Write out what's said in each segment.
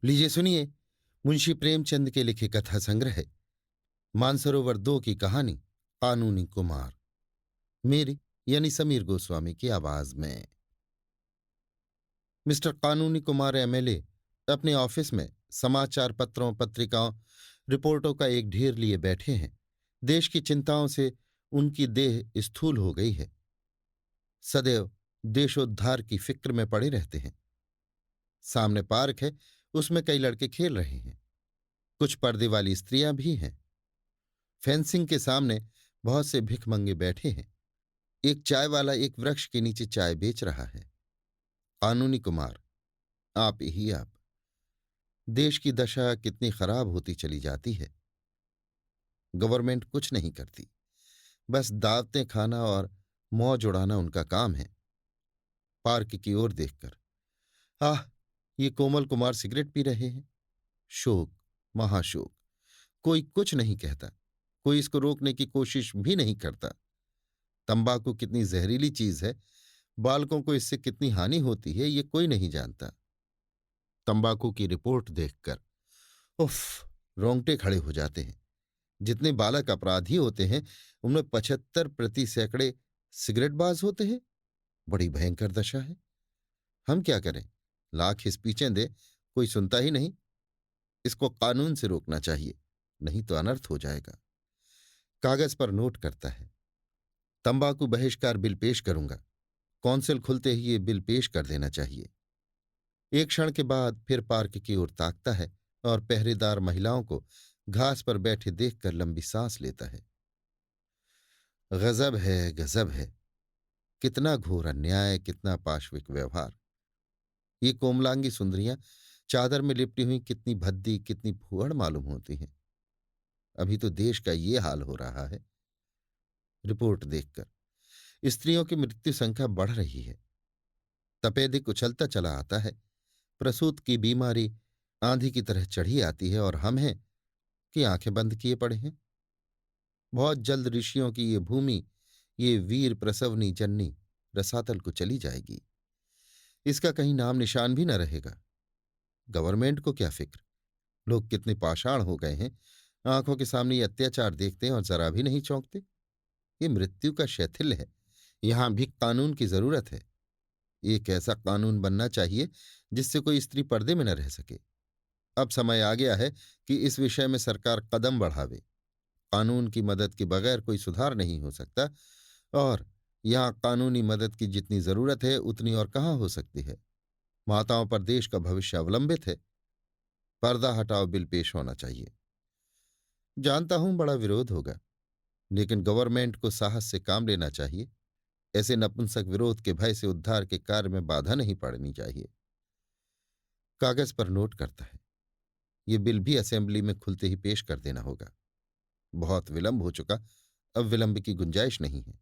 लीजिए सुनिए, मुंशी प्रेमचंद के लिखे कथा संग्रह मानसरोवर 2 की कहानी कानूनी कुमार, मेरी यानी समीर गोस्वामी की आवाज में। मिस्टर कानूनी कुमार एमएलए अपने ऑफिस में समाचार पत्रों, पत्रिकाओं, रिपोर्टों का एक ढेर लिए बैठे हैं। देश की चिंताओं से उनकी देह स्थूल हो गई है। सदैव देशोद्धार की फिक्र में पड़े रहते हैं। सामने पार्क है, उसमें कई लड़के खेल रहे हैं। कुछ पर्दे वाली स्त्रियां भी हैं। फेंसिंग के सामने बहुत से भिखमंगे बैठे हैं। एक चाय वाला एक वृक्ष के नीचे चाय बेच रहा है। कानूनी कुमार, आप ही आप। देश की दशा कितनी खराब होती चली जाती है। गवर्नमेंट कुछ नहीं करती, बस दावतें खाना और मौज उड़ाना उनका काम है। पार्क की ओर देखकर, आह, ये कोमल कुमार सिगरेट पी रहे हैं। शोक, महाशोक। कोई कुछ नहीं कहता, कोई इसको रोकने की कोशिश भी नहीं करता। तंबाकू कितनी जहरीली चीज है, बालकों को इससे कितनी हानि होती है, ये कोई नहीं जानता। तंबाकू की रिपोर्ट देखकर उफ, रोंगटे खड़े हो जाते हैं। जितने बालक अपराधी होते हैं, उनमें 75% सिगरेटबाज होते हैं। बड़ी भयंकर दशा है। हम क्या करें? लाख हिस्पीचें दे, कोई सुनता ही नहीं। इसको कानून से रोकना चाहिए, नहीं तो अनर्थ हो जाएगा। कागज पर नोट करता है, तंबाकू बहिष्कार बिल पेश करूंगा। कौंसिल खुलते ही ये बिल पेश कर देना चाहिए। एक क्षण के बाद फिर पार्क की ओर ताकता है और पहरेदार महिलाओं को घास पर बैठे देखकर लंबी सांस लेता है। गजब है, गजब है। कितना घोर अन्याय, कितना पाशविक व्यवहार। ये कोमलांगी सुंदरियां चादर में लिपटी हुई कितनी भद्दी, कितनी फूहड़ मालूम होती हैं। अभी तो देश का ये हाल हो रहा है। रिपोर्ट देखकर स्त्रियों की मृत्यु संख्या बढ़ रही है। तपेदिक उछलता चला आता है। प्रसूत की बीमारी आंधी की तरह चढ़ी आती है और हम हैं कि आंखें बंद किए पड़े हैं। बहुत जल्द ऋषियों की ये भूमि, ये वीर प्रसवनी जननी रसातल को चली जाएगी। इसका कहीं नाम निशान भी न रहेगा। गवर्नमेंट को क्या फिक्र? लोग कितने पाषाण हो गए हैं। आंखों के सामने ये अत्याचार देखते हैं और जरा भी नहीं चौंकते। ये मृत्यु का शैथिल्य है। यहां भी कानून की जरूरत है। एक ऐसा कानून बनना चाहिए जिससे कोई स्त्री पर्दे में न रह सके। अब समय आ गया है कि इस विषय में सरकार कदम बढ़ावे। कानून की मदद के बगैर कोई सुधार नहीं हो सकता, और यहां कानूनी मदद की जितनी जरूरत है उतनी और कहाँ हो सकती है। माताओं पर देश का भविष्य अवलंबित है। पर्दा हटाओ बिल पेश होना चाहिए। जानता हूं बड़ा विरोध होगा, लेकिन गवर्नमेंट को साहस से काम लेना चाहिए। ऐसे नपुंसक विरोध के भय से उद्धार के कार्य में बाधा नहीं पड़नी चाहिए। कागज पर नोट करता है, ये बिल भी असेंबली में खुलते ही पेश कर देना होगा। बहुत विलंब हो चुका, अब विलंब की गुंजाइश नहीं है,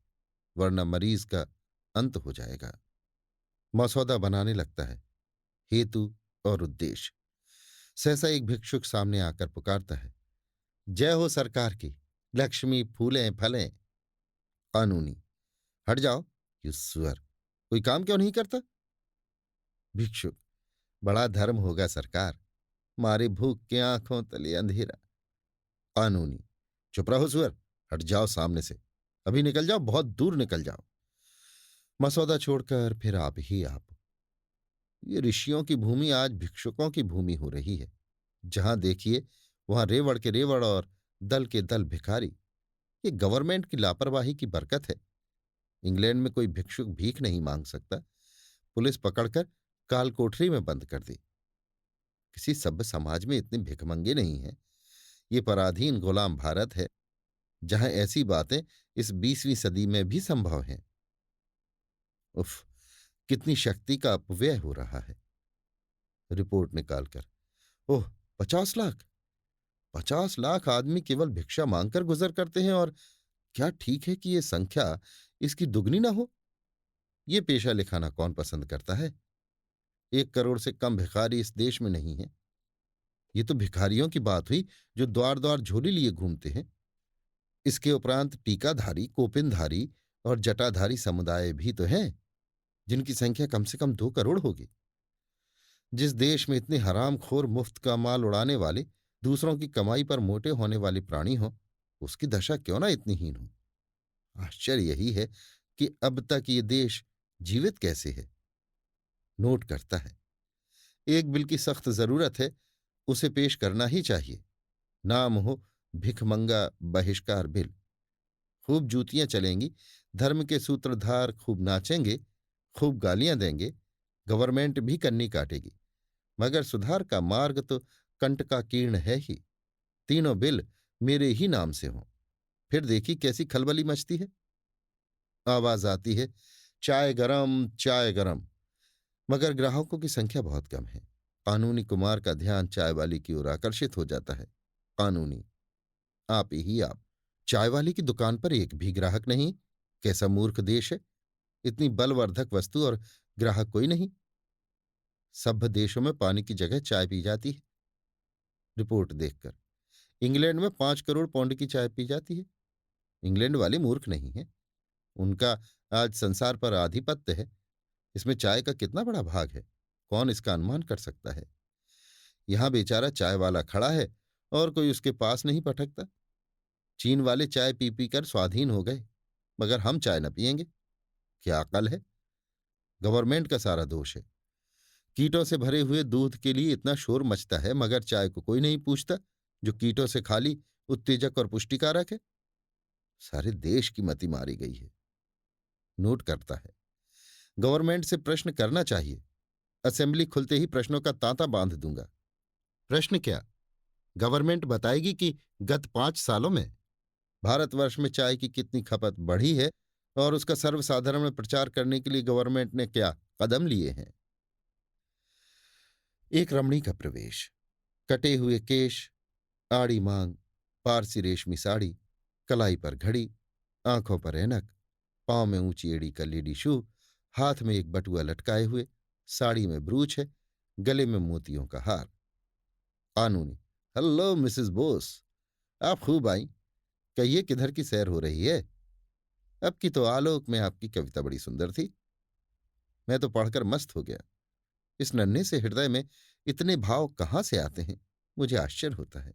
वरना मरीज का अंत हो जाएगा। मसौदा बनाने लगता है। हेतु और उद्देश्य। सहसा एक भिक्षुक सामने आकर पुकारता है, जय हो सरकार की, लक्ष्मी फूलें फलें। कानूनी, हट जाओ, यू सुअर, कोई काम क्यों नहीं करता? भिक्षुक, बड़ा धर्म होगा सरकार, मारे भूख के आंखों तले अंधेरा। कानूनी, चुप रहो सुअर, हट जाओ सामने से। अभी निकल जाओ, बहुत दूर निकल जाओ। मसौदा छोड़कर फिर आप ही आप। ये ऋषियों की भूमि आज भिक्षुकों की भूमि हो रही है। जहां देखिए वहां रेवड़ के रेवड़ और दल के दल भिखारी। ये गवर्नमेंट की लापरवाही की बरकत है। इंग्लैंड में कोई भिक्षुक भीख नहीं मांग सकता। पुलिस पकड़कर काल कोठरी में बंद कर दी। किसी सभ्य समाज में इतने भिखमंगे नहीं हैं। ये पराधीन गुलाम भारत है, जहां ऐसी बातें इस 20वीं सदी में भी संभव हैं। उफ, कितनी शक्ति का अपव्यय हो रहा है। रिपोर्ट निकालकर, ओह, 50 लाख! 50 लाख आदमी केवल भिक्षा मांगकर गुजर करते हैं, और क्या ठीक है कि ये संख्या इसकी दुगनी ना हो? ये पेशा लिखाना कौन पसंद करता है? 1 करोड़ से कम भिखारी इस देश में नहीं है। ये तो भिखारियों की बात हुई जो द्वार द्वार झोली लिए घूमते हैं। इसके उपरांत टीकाधारी, कोपिनधारी और जटाधारी समुदाय भी तो हैं, जिनकी संख्या कम से कम 2 करोड़ होगी। जिस देश में इतने हरामखोर मुफ्त का माल उड़ाने वाले, दूसरों की कमाई पर मोटे होने वाले प्राणी हों, उसकी दशा क्यों ना इतनी हीन हो। आश्चर्य यही है कि अब तक ये देश जीवित कैसे है। नोट करता है, एक बिल की सख्त जरूरत है, उसे पेश करना ही चाहिए। नाम हो भिखमंगा बहिष्कार बिल। खूब जूतियां चलेंगी, धर्म के सूत्रधार खूब नाचेंगे, खूब गालियां देंगे, गवर्नमेंट भी कन्नी काटेगी, मगर सुधार का मार्ग तो कंटकाकीर्ण है ही। तीनों बिल मेरे ही नाम से हों, फिर देखी कैसी खलबली मचती है। आवाज आती है, चाय गरम चाय गरम। मगर ग्राहकों की संख्या बहुत कम है। कानूनी कुमार का ध्यान चाय वाली की ओर आकर्षित हो जाता है। कानूनी, आप ही आप। चाय वाली की दुकान पर एक भी ग्राहक नहीं। कैसा मूर्ख देश है, इतनी बलवर्धक वस्तु और ग्राहक कोई नहीं। सभ्य देशों में पानी की जगह चाय पी जाती है। रिपोर्ट देखकर, इंग्लैंड में 5 करोड़ पाउंड की चाय पी जाती है। इंग्लैंड वाले मूर्ख नहीं है, उनका आज संसार पर आधिपत्य है। इसमें चाय का कितना बड़ा भाग है, कौन इसका अनुमान कर सकता है। यहां बेचारा चाय वाला खड़ा है और कोई उसके पास नहीं पटकता। चीन वाले चाय पी पी कर स्वाधीन हो गए, मगर हम चाय न पियेंगे। क्या अकल है। गवर्नमेंट का सारा दोष है। कीटों से भरे हुए दूध के लिए इतना शोर मचता है, मगर चाय को कोई नहीं पूछता, जो कीटों से खाली उत्तेजक और पुष्टिकारक है। सारे देश की मति मारी गई है। नोट करता है, गवर्नमेंट से प्रश्न करना चाहिए। असेंबली खुलते ही प्रश्नों का तांता बांध दूंगा। प्रश्न क्या? गवर्नमेंट बताएगी कि गत 5 सालों में भारतवर्ष में चाय की कितनी खपत बढ़ी है और उसका सर्वसाधारण में प्रचार करने के लिए गवर्नमेंट ने क्या कदम लिए हैं। एक रमणी का प्रवेश, कटे हुए केश, आड़ी मांग, पारसी रेशमी साड़ी, कलाई पर घड़ी, आंखों पर ऐनक, पांव में ऊंची एड़ी का लेडी शू, हाथ में एक बटुआ लटकाए हुए, साड़ी में ब्रूच है, गले में मोतियों का हार। कानूनी, हेलो मिसेस बोस, आप खूब आई। कहिए किधर की सैर हो रही है। अब की तो आलोक में आपकी कविता बड़ी सुंदर थी। मैं तो पढ़कर मस्त हो गया। इस नन्हे से हृदय में इतने भाव कहाँ से आते हैं, मुझे आश्चर्य होता है।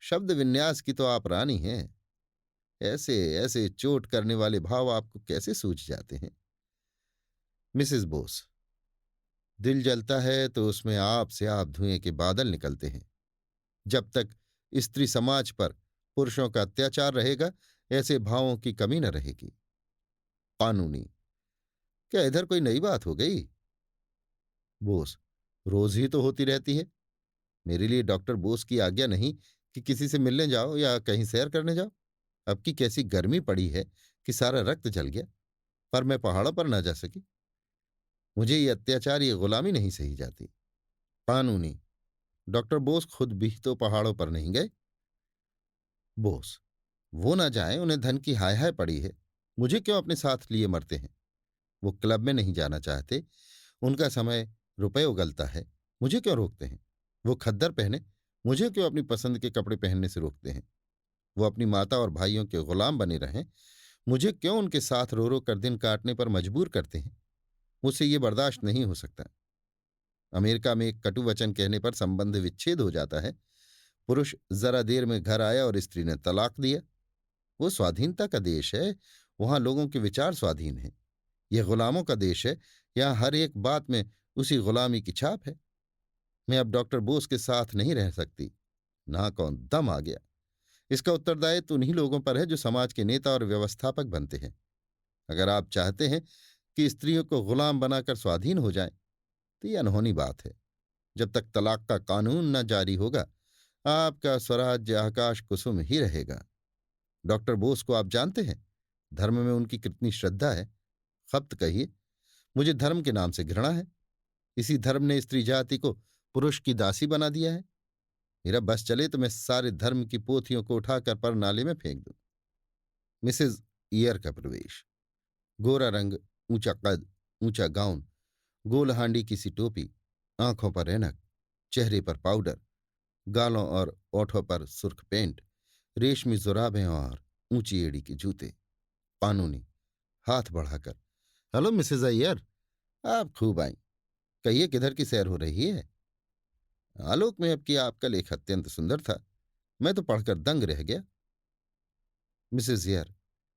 शब्द विन्यास की तो आप रानी हैं। ऐसे ऐसे चोट करने वाले भाव आपको कैसे सूझ जाते हैं। मिसेस बोस, दिल जलता है तो उसमें आप से आप धुएं के बादल निकलते हैं। जब तक स्त्री समाज पर पुरुषों का अत्याचार रहेगा, ऐसे भावों की कमी न रहेगी। कानूनी, क्या इधर कोई नई बात हो गई। बोस, रोज ही तो होती रहती है। मेरे लिए डॉक्टर बोस की आज्ञा नहीं कि किसी से मिलने जाओ या कहीं सैर करने जाओ। अब की कैसी गर्मी पड़ी है कि सारा रक्त जल गया, पर मैं पहाड़ों पर न जा सकी। मुझे ये अत्याचार, ये गुलामी नहीं सही जाती। कानूनी, डॉक्टर बोस खुद भी तो पहाड़ों पर नहीं गए। बोस, वो ना जाएं, उन्हें धन की हाय हाय पड़ी है। मुझे क्यों अपने साथ लिए मरते हैं। वो क्लब में नहीं जाना चाहते, उनका समय रुपये उगलता है, मुझे क्यों रोकते हैं। वो खद्दर पहने, मुझे क्यों अपनी पसंद के कपड़े पहनने से रोकते हैं। वो अपनी माता और भाइयों के गुलाम बने रहें, मुझे क्यों उनके साथ रो रो कर दिन काटने पर मजबूर करते हैं। मुझसे ये बर्दाश्त नहीं हो सकता। अमेरिका में एक कटु वचन कहने पर संबंध विच्छेद हो जाता है। पुरुष जरा देर में घर आया और स्त्री ने तलाक दिया। वो स्वाधीनता का देश है, वहां लोगों के विचार स्वाधीन हैं। यह गुलामों का देश है, यहां हर एक बात में उसी गुलामी की छाप है। मैं अब डॉक्टर बोस के साथ नहीं रह सकती। ना कौन दम आ गया। इसका उत्तरदायित्व उन्हीं लोगों पर है जो समाज के नेता और व्यवस्थापक बनते हैं। अगर आप चाहते हैं कि स्त्रियों को गुलाम बनाकर स्वाधीन हो जाएं, तो यह अनहोनी बात है। जब तक तलाक का कानून न जारी होगा, आपका स्वराज्य आकाश कुसुम ही रहेगा। डॉक्टर बोस को आप जानते हैं, धर्म में उनकी कितनी श्रद्धा है। खप्त कहिए, मुझे धर्म के नाम से घृणा है। इसी धर्म ने स्त्री जाति को पुरुष की दासी बना दिया है। मेरा बस चले तो मैं सारे धर्म की पोथियों को उठाकर पर नाले में फेंक दूं। मिसेज ईयर का प्रवेश, गोरा रंग, ऊंचा कद, ऊंचा गाउन, गोल हांडी की सी टोपी, आंखों पर ऐनक, चेहरे पर पाउडर, गालों और ओठों पर सुर्ख पेंट, रेशमी जुराबें और ऊंची एड़ी के जूते। कानूनी, हाथ बढ़ाकर, हेलो मिसेज अय्यर, आप खूब आई। कहिए, किधर की सैर हो रही है? आलोक में अब की आपका लेख अत्यंत सुंदर था। मैं तो पढ़कर दंग रह गया। मिसेज हेयर,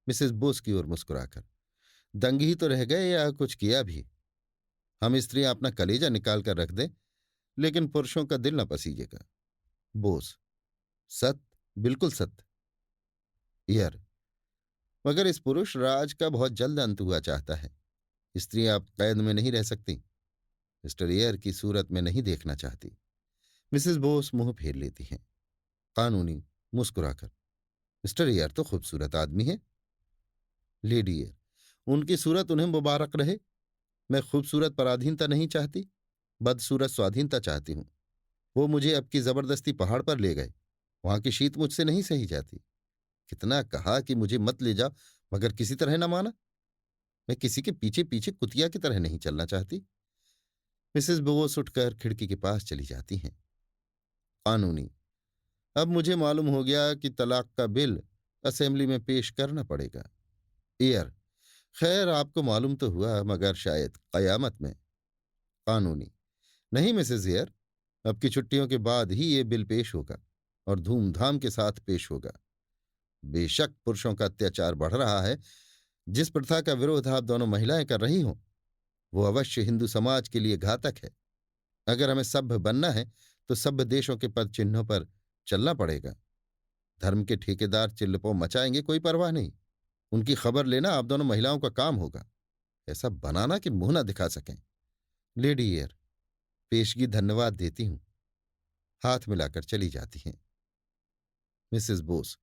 मिसेज बोस की ओर मुस्कुराकर, दंग ही तो रह गए या कुछ किया भी? हम स्त्रियां अपना कलेजा निकाल कर रख दें, लेकिन पुरुषों का दिल न पसीजेगा। बोस, सत्य, बिल्कुल सत्य। हेयर, मगर इस पुरुष राज का बहुत जल्द अंत हुआ चाहता है। स्त्रियां अब कैद में नहीं रह सकती। मिस्टर एयर की सूरत में नहीं देखना चाहती। मिसेस बोस मुंह फेर लेती हैं, कानूनी मुस्कुराकर। मिस्टर एयर तो खूबसूरत आदमी है। लेडी एयर, उनकी सूरत उन्हें मुबारक रहे। मैं खूबसूरत पराधीनता नहीं चाहती, बदसूरत स्वाधीनता चाहती हूं। वो मुझे अब की जबरदस्ती पहाड़ पर ले गए। वहां की शीत मुझसे नहीं सही जाती। कितना कहा कि मुझे मत ले जाओ, मगर किसी तरह न माना। मैं किसी के पीछे पीछे कुतिया की तरह नहीं चलना चाहती। मिसेस बोस उठकर खिड़की के पास चली जाती हैं। कानूनी, अब मुझे मालूम हो गया कि तलाक का बिल असेंबली में पेश करना पड़ेगा। एयर, खैर आपको मालूम तो हुआ, मगर शायद कयामत में। कानूनी, नहीं मिसेज एयर, अब की छुट्टियों के बाद ही ये बिल पेश होगा, और धूमधाम के साथ पेश होगा। बेशक पुरुषों का अत्याचार बढ़ रहा है। जिस प्रथा का विरोध आप दोनों महिलाएं कर रही हों, वो अवश्य हिंदू समाज के लिए घातक है। अगर हमें सभ्य बनना है तो सभ्य देशों के पद चिन्हों पर चलना पड़ेगा। धर्म के ठेकेदार चिल्लपो मचाएंगे, कोई परवाह नहीं। उनकी खबर लेना आप दोनों महिलाओं का काम होगा। ऐसा बनाना कि मुंह ना दिखा सकें। लेडी एयर, पेशगी धन्यवाद देती हूं। हाथ मिलाकर चली जाती हैं। मिसेस बोस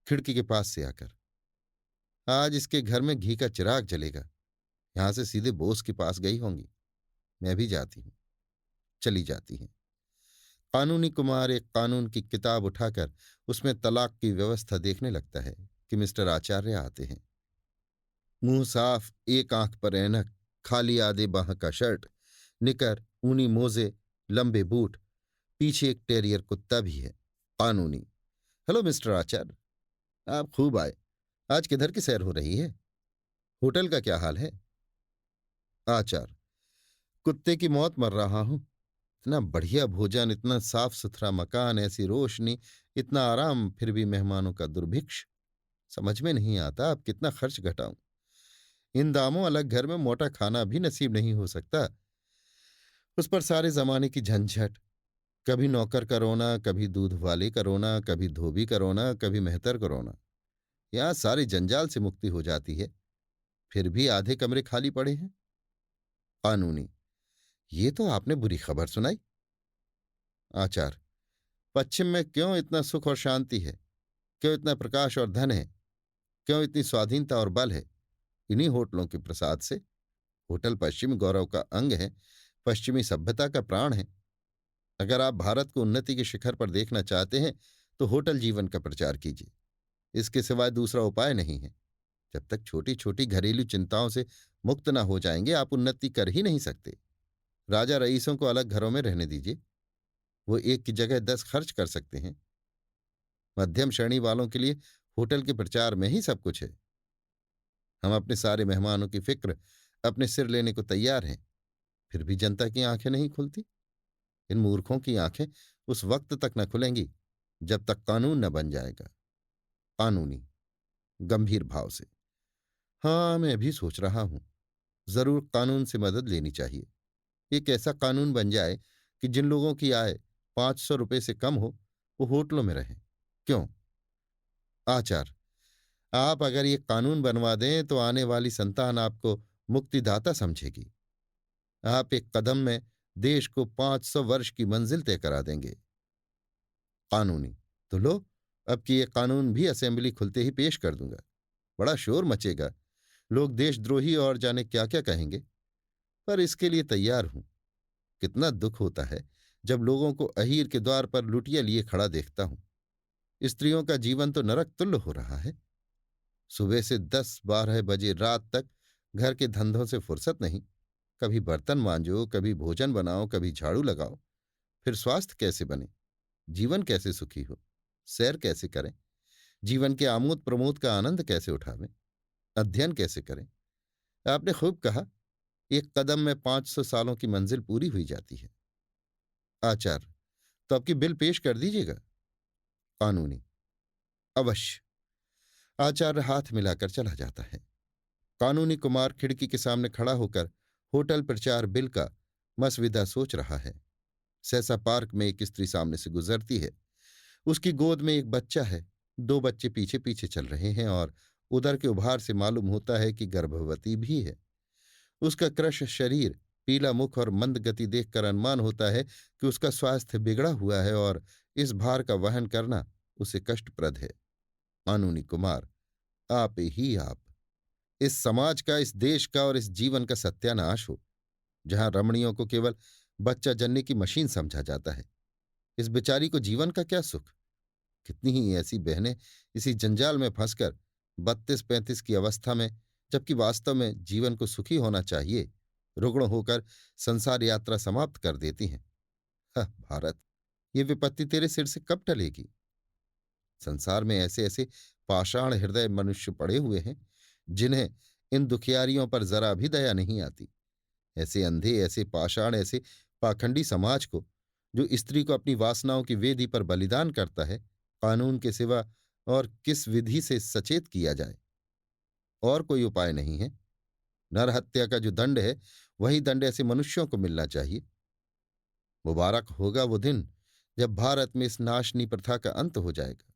खिड़की के पास से आकर, आज इसके घर में घी का चिराग जलेगा। यहां से सीधे बोस के पास गई होंगी। मैं भी जाती हूं। चली जाती हैं। कानूनी कुमार एक कानून की किताब उठाकर उसमें तलाक की व्यवस्था देखने लगता है कि मिस्टर आचार्य आते हैं। मुंह साफ, एक आंख पर ऐनक, खाली आधे बाह का शर्ट, निकर, ऊनी मोजे, लंबे बूट, पीछे एक टेरियर कुत्ता भी है। कानूनी, हेलो मिस्टर आचार्य, आप खूब आए। आज किधर की सैर हो रही है? होटल का क्या हाल है? आचार्य, कुत्ते की मौत मर रहा हूं। इतना बढ़िया भोजन, इतना साफ सुथरा मकान, ऐसी रोशनी, इतना आराम, फिर भी मेहमानों का दुर्भिक्ष। समझ में नहीं आता अब कितना खर्च घटाऊं। इन दामों अलग घर में मोटा खाना भी नसीब नहीं हो सकता। उस पर सारे जमाने की झंझट, कभी नौकर का रोना, कभी दूध वाले का रोना, कभी धोबी का रोना, कभी मेहतर का रोना। यहाँ सारे जंजाल से मुक्ति हो जाती है, फिर भी आधे कमरे खाली पड़े हैं। कानूनी, ये तो आपने बुरी खबर सुनाई। आचार, पश्चिम में क्यों इतना सुख और शांति है? क्यों इतना प्रकाश और धन है? क्यों इतनी स्वाधीनता और बल है? इन्हीं होटलों के प्रसाद से। होटल पश्चिमी गौरव का अंग है, पश्चिमी सभ्यता का प्राण है। अगर आप भारत को उन्नति के शिखर पर देखना चाहते हैं तो होटल जीवन का प्रचार कीजिए। इसके सिवाय दूसरा उपाय नहीं है। जब तक छोटी छोटी घरेलू चिंताओं से मुक्त न हो जाएंगे, आप उन्नति कर ही नहीं सकते। राजा रईसों को अलग घरों में रहने दीजिए। वो एक की जगह 10 खर्च कर सकते हैं। मध्यम श्रेणी वालों के लिए होटल के प्रचार में ही सब कुछ है। हम अपने सारे मेहमानों की फिक्र अपने सिर लेने को तैयार हैं, फिर भी जनता की आंखें नहीं खुलती। इन मूर्खों की आंखें उस वक्त तक न खुलेंगी जब तक कानून न बन जाएगा। कानूनी गंभीर भाव से, हाँ, मैं भी सोच रहा हूं। जरूर कानून से मदद लेनी चाहिए। एक ऐसा कानून बन जाए कि जिन लोगों की आय 500 रुपये से कम हो वो होटलों में रहें। क्यों? आचार, आप अगर ये कानून बनवा दें तो आने वाली संतान आपको मुक्तिदाता समझेगी। आप एक कदम में देश को 500 वर्ष की मंजिल तय करा देंगे। कानूनी, तो लो, अब कि ये कानून भी असेंबली खुलते ही पेश कर दूंगा। बड़ा शोर मचेगा। लोग देशद्रोही और जाने क्या क्या कहेंगे, पर इसके लिए तैयार हूं। कितना दुख होता है जब लोगों को अहीर के द्वार पर लुटिया लिए खड़ा देखता हूं। स्त्रियों का जीवन तो नरक तुल्य हो रहा है। सुबह से 10-12 बजे रात तक घर के धंधों से फुर्सत नहीं। कभी बर्तन मांजो, कभी भोजन बनाओ, कभी झाड़ू लगाओ। फिर स्वास्थ्य कैसे बने? जीवन कैसे सुखी हो? सैर कैसे करें? जीवन के आमोद प्रमोद का आनंद कैसे उठावें? अध्ययन कैसे करें? आपने खूब कहा, एक कदम में 500 सालों की मंजिल पूरी हुई जाती है। आचार्य, तो आपकी बिल पेश कर दीजिएगा। कानूनी, अवश्य। आचार्य हाथ मिलाकर चला जाता है। कानूनी कुमार खिड़की के सामने खड़ा होकर होटल प्रचार बिल का मसविदा सोच रहा है। सहसा पार्क में एक स्त्री सामने से गुजरती है। उसकी गोद में एक बच्चा है। दो बच्चे पीछे पीछे चल रहे हैं और उदर के उभार से मालूम होता है कि गर्भवती भी है। उसका कृश शरीर, पीला मुख और मंद गति देखकर अनुमान होता है कि उसका स्वास्थ्य बिगड़ा हुआ है और इस भार का वहन करना उसे कष्टप्रद है। कानूनी कुमार, आप ही आप, इस समाज का, इस देश का और इस जीवन का सत्यानाश हो। जहां रमणियों को केवल बच्चा जनने की मशीन समझा जाता है, इस बेचारी को जीवन का क्या सुख। कितनी ही ऐसी बहनें इसी जंजाल में फंसकर 32-35 की अवस्था में, जबकि वास्तव में जीवन को सुखी होना चाहिए, रुग्ण होकर संसार यात्रा समाप्त कर देती हैं। भारत, ये विपत्ति तेरे सिर से कब टलेगी? संसार में ऐसे ऐसे पाषाण हृदय मनुष्य पड़े हुए हैं जिन्हें इन दुखियारियों पर जरा भी दया नहीं आती। ऐसे अंधे, ऐसे पाषाण, ऐसे पाखंडी समाज को, जो स्त्री को अपनी वासनाओं की वेदी पर बलिदान करता है, कानून के सिवा और किस विधि से सचेत किया जाए? और कोई उपाय नहीं है। नरहत्या का जो दंड है, वही दंड ऐसे मनुष्यों को मिलना चाहिए। मुबारक होगा वो दिन जब भारत में इस नाशनी प्रथा का अंत हो जाएगा।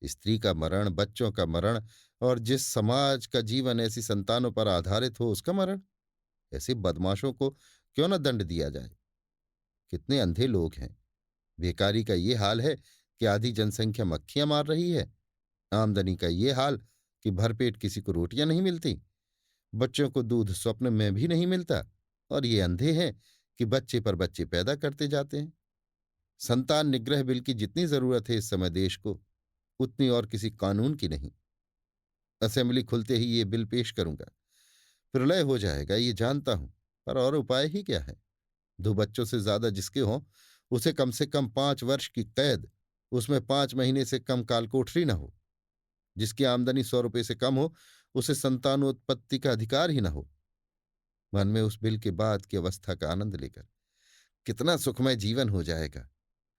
स्त्री का मरण, बच्चों का मरण और जिस समाज का जीवन ऐसी संतानों पर आधारित हो उसका मरण, ऐसे बदमाशों को क्यों न दंड दिया जाए? कितने अंधे लोग हैं। बेकारी का ये हाल है कि आधी जनसंख्या मक्खियां मार रही है। आमदनी का ये हाल कि भरपेट किसी को रोटियां नहीं मिलती। बच्चों को दूध स्वप्न में भी नहीं मिलता। और ये अंधे हैं कि बच्चे पर बच्चे पैदा करते जाते हैं। संतान निग्रह बिल की जितनी जरूरत है इस समय देश को, उतनी और किसी कानून की नहीं। असेंबली खुलते ही ये बिल पेश करूंगा। प्रलय हो जाएगा, ये जानता हूं, पर और उपाय ही क्या है? दो बच्चों से ज्यादा जिसके हों, उसे कम से कम 5 वर्ष की कैद, उसमें 5 महीने से कम कालकोठरी न हो। जिसकी आमदनी 100 रुपये से कम हो, उसे संतानोत्पत्ति का अधिकार ही न हो। मन में उस बिल के बाद की अवस्था का आनंद लेकर कितना सुखमय जीवन हो जाएगा।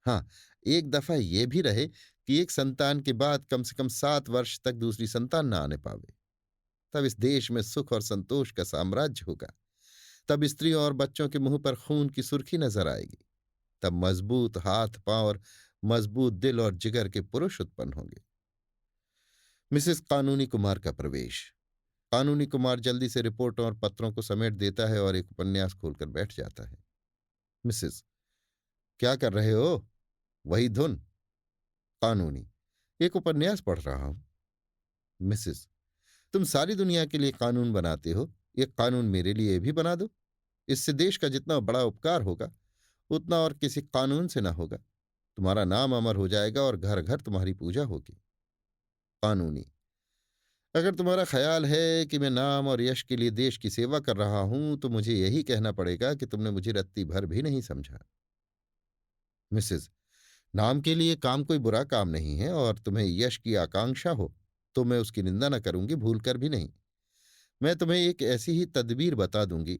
हाँ, एक दफा यह भी रहे कि एक संतान के बाद कम से कम 7 वर्ष तक दूसरी संतान न आने पावे। तब इस देश में सुख और संतोष का साम्राज्य होगा। तब स्त्रियों और बच्चों के मुंह पर खून की सुर्खी नजर आएगी। तब मजबूत हाथ पांव और मजबूत दिल और जिगर के पुरुष उत्पन्न होंगे। मिसेस कानूनी कुमार का प्रवेश। कानूनी कुमार जल्दी से रिपोर्टों और पत्रों को समेट देता है और एक उपन्यास खोलकर बैठ जाता है। मिसेस, क्या कर रहे हो? वही धुन। कानूनी, एक उपन्यास पढ़ रहा हूं। मिसेस, तुम सारी दुनिया के लिए कानून बनाते हो, एक कानून मेरे लिए भी बना दो। इससे देश का जितना बड़ा उपकार होगा, उतना और किसी कानून से ना होगा। तुम्हारा नाम अमर हो जाएगा और घर घर तुम्हारी पूजा होगी। कानूनी, अगर तुम्हारा ख्याल है कि मैं नाम और यश के लिए देश की सेवा कर रहा हूं, तो मुझे यही कहना पड़ेगा कि तुमने मुझे रत्ती भर भी नहीं समझा। मिसेज, नाम के लिए काम कोई बुरा काम नहीं है, और तुम्हें यश की आकांक्षा हो तो मैं उसकी निंदा न करूंगी, भूल कर भी नहीं। मैं तुम्हें एक ऐसी ही तदबीर बता दूंगी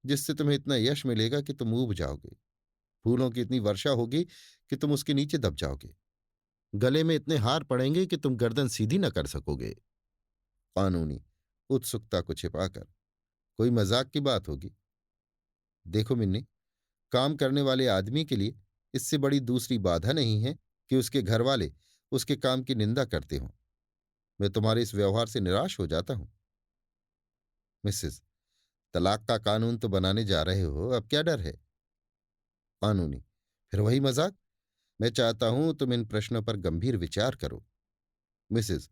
जिससे तुम्हें इतना यश मिलेगा कि तुम ऊब जाओगे। फूलों की इतनी वर्षा होगी कि तुम उसके नीचे दब जाओगे। गले में इतने हार पड़ेंगे कि तुम गर्दन सीधी न कर सकोगे। कानूनी, उत्सुकता को छिपाकर, कोई मजाक की बात होगी? देखो मिन्नी, काम करने वाले आदमी के लिए इससे बड़ी दूसरी बाधा नहीं है कि उसके घर वाले उसके काम की निंदा करते हों। मैं तुम्हारे इस व्यवहार से निराश हो जाता हूं। मिसेस, तलाक का कानून तो बनाने जा रहे हो, अब क्या डर है? कानूनी, फिर वही मजाक। मैं चाहता हूं तुम इन प्रश्नों पर गंभीर विचार करो। मिसेस,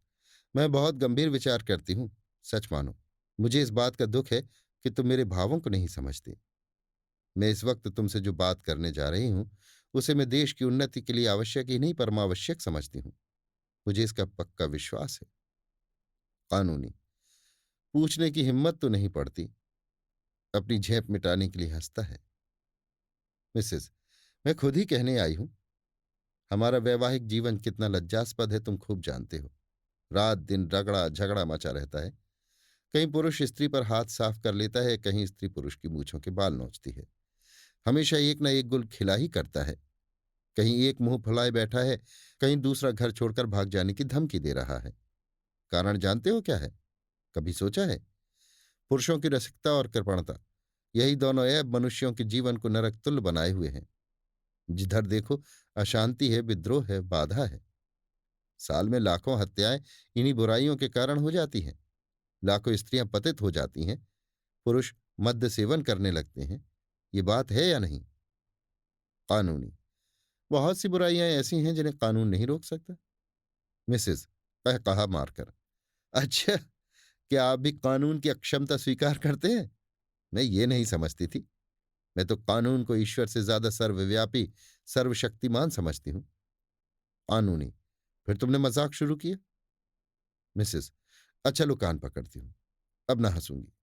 मैं बहुत गंभीर विचार करती हूं, सच मानो। मुझे इस बात का दुख है कि तुम मेरे भावों को नहीं समझते। मैं इस वक्त तुमसे जो बात करने जा रही हूं, उसे मैं देश की उन्नति के लिए आवश्यक ही नहीं परमावश्यक समझती हूं। मुझे इसका पक्का विश्वास है। कानूनी, पूछने की हिम्मत तो नहीं पड़ती, अपनी झेप मिटाने के लिए हंसता है। मिसेस, मैं खुद ही कहने आई हूं। हमारा वैवाहिक जीवन कितना लज्जास्पद है तुम खूब जानते हो। रात दिन रगड़ा झगड़ा मचा रहता है। कहीं पुरुष स्त्री पर हाथ साफ कर लेता है, कहीं स्त्री पुरुष की मूछों के बाल नोचती है। हमेशा एक न एक गुल खिला ही करता है। कहीं एक मुंह फुलाए बैठा है, कहीं दूसरा घर छोड़कर भाग जाने की धमकी दे रहा है। कारण जानते हो क्या है? कभी सोचा है? पुरुषों की रसिकता और कृपणता, यही दोनों ऐब मनुष्यों के जीवन को नरक तुल्य बनाए हुए हैं। जिधर देखो अशांति है, विद्रोह है, बाधा है। साल में लाखों हत्याएं इन्हीं बुराइयों के कारण हो जाती हैं। लाखों स्त्रियां पतित हो जाती हैं। पुरुष मद्य सेवन करने लगते हैं। ये बात है या नहीं? कानूनी, बहुत सी बुराइयां ऐसी हैं जिन्हें कानून नहीं रोक सकता। मिसेस, कह कहा मारकर। अच्छा, क्या आप भी कानून की अक्षमता स्वीकार करते हैं? मैं ये नहीं समझती थी। मैं तो कानून को ईश्वर से ज्यादा सर्वव्यापी, सर्वशक्तिमान समझती हूं। कानूनी, फिर तुमने मजाक शुरू किया? मिसेस, अच्छा लो कान पकड़ती हूं, अब ना हंसूंगी।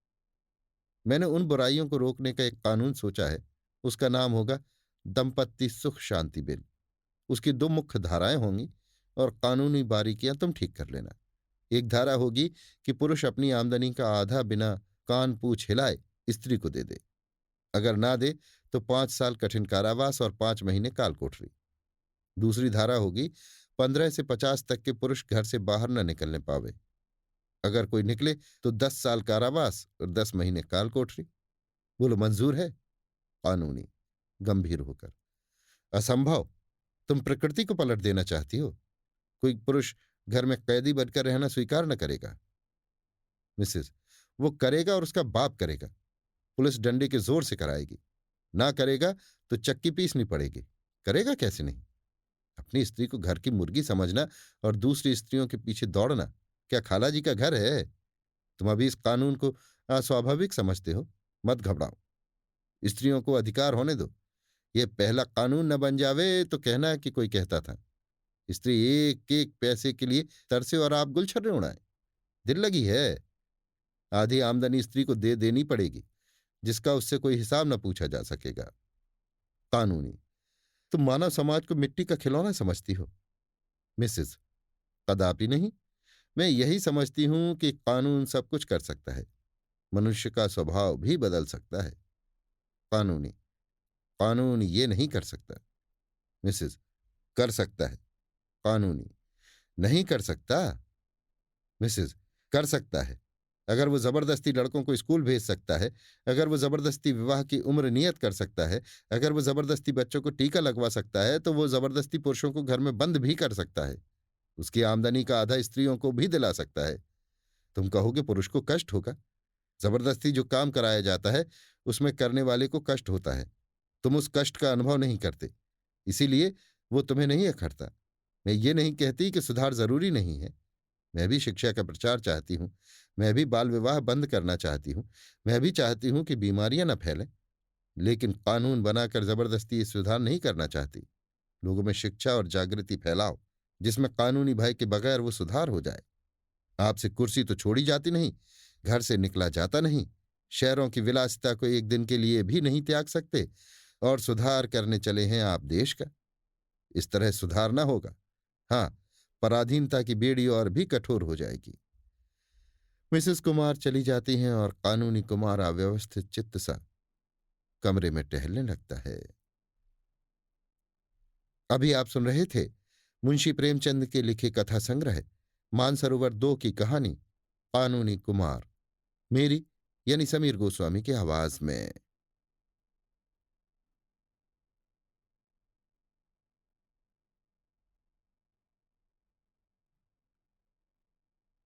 मैंने उन बुराइयों को रोकने का एक कानून सोचा है। उसका नाम होगा दंपत्ति सुख शांति बिल। उसकी दो मुख्य धाराएं होंगी और कानूनी बारीकियां तुम ठीक कर लेना। एक धारा होगी कि पुरुष अपनी आमदनी का आधा बिना कान पूछ हिलाए स्त्री को दे दे। अगर ना दे तो 5 साल कठिन कारावास और 5 महीने काल कोठरी। दूसरी धारा होगी 15 से 50 तक के पुरुष घर से बाहर न निकलने पावे। अगर कोई निकले तो 10 साल कारावास और 10 महीने काल कोठरी। बोलो मंजूर है? कानूनी, गंभीर होकर। असंभव। तुम प्रकृति को पलट देना चाहती हो। कोई पुरुष घर में कैदी बनकर रहना स्वीकार न करेगा। मिसेस, वो करेगा और उसका बाप करेगा। पुलिस डंडे के जोर से कराएगी। ना करेगा तो चक्की पीसनी पड़ेगी। करेगा कैसे नहीं? अपनी स्त्री को घर की मुर्गी समझना और दूसरी स्त्रियों के पीछे दौड़ना क्या खाला जी का घर है? तुम अभी इस कानून को अस्वाभाविक समझते हो। मत घबराओ। स्त्रियों को अधिकार होने दो। ये पहला कानून न बन जावे तो कहना कि कोई कहता था। स्त्री एक एक पैसे के लिए तरसे और आप गुलछर्रे उड़ाएं। दिल लगी है। आधी आमदनी स्त्री को दे देनी पड़ेगी, जिसका उससे कोई हिसाब न पूछा जा सकेगा। कानूनी, तुम मानव समाज को मिट्टी का खिलौना समझती हो। मिसेस, कदापि नहीं। मैं यही समझती हूं कि कानून सब कुछ कर सकता है। मनुष्य का स्वभाव भी बदल सकता है। कानूनी, कानून ये नहीं कर सकता। मिसेस, कर सकता है। कानूनी, नहीं कर सकता। मिसेस, कर सकता है। अगर वो जबरदस्ती लड़कों को स्कूल भेज सकता है, अगर वो जबरदस्ती विवाह की उम्र नियत कर सकता है, अगर वो जबरदस्ती बच्चों को टीका लगवा सकता है, तो वो जबरदस्ती पुरुषों को घर में बंद भी कर सकता है। उसकी आमदनी का आधा स्त्रियों को भी दिला सकता है। तुम कहोगे पुरुष को कष्ट होगा। जबरदस्ती जो काम कराया जाता है उसमें करने वाले को कष्ट होता है। तुम उस कष्ट का अनुभव नहीं करते, इसीलिए वो तुम्हें नहीं अखरता। मैं ये नहीं कहती कि सुधार जरूरी नहीं है। मैं भी शिक्षा का प्रचार चाहती हूँ। मैं भी बाल विवाह बंद करना चाहती हूँ। मैं भी चाहती हूँ कि बीमारियां न फैलें। लेकिन कानून बनाकर जबरदस्ती ये सुधार नहीं करना चाहती। लोगों में शिक्षा और जागृति फैलाओ, जिसमें कानूनी भय के बगैर वो सुधार हो जाए। आपसे कुर्सी तो छोड़ी जाती नहीं, घर से निकला जाता नहीं, शहरों की विलासिता को एक दिन के लिए भी नहीं त्याग सकते, और सुधार करने चले हैं आप देश का। इस तरह सुधार न होगा। हाँ, पराधीनता की बेड़ी और भी कठोर हो जाएगी। मिसेस कुमार चली जाती हैं और कानूनी कुमार अव्यवस्थित चित्त सा कमरे में टहलने लगता है। अभी आप सुन रहे थे मुंशी प्रेमचंद के लिखे कथा संग्रह मानसरोवर 2 की कहानी कानूनी कुमार, मेरी यानी समीर गोस्वामी की आवाज में।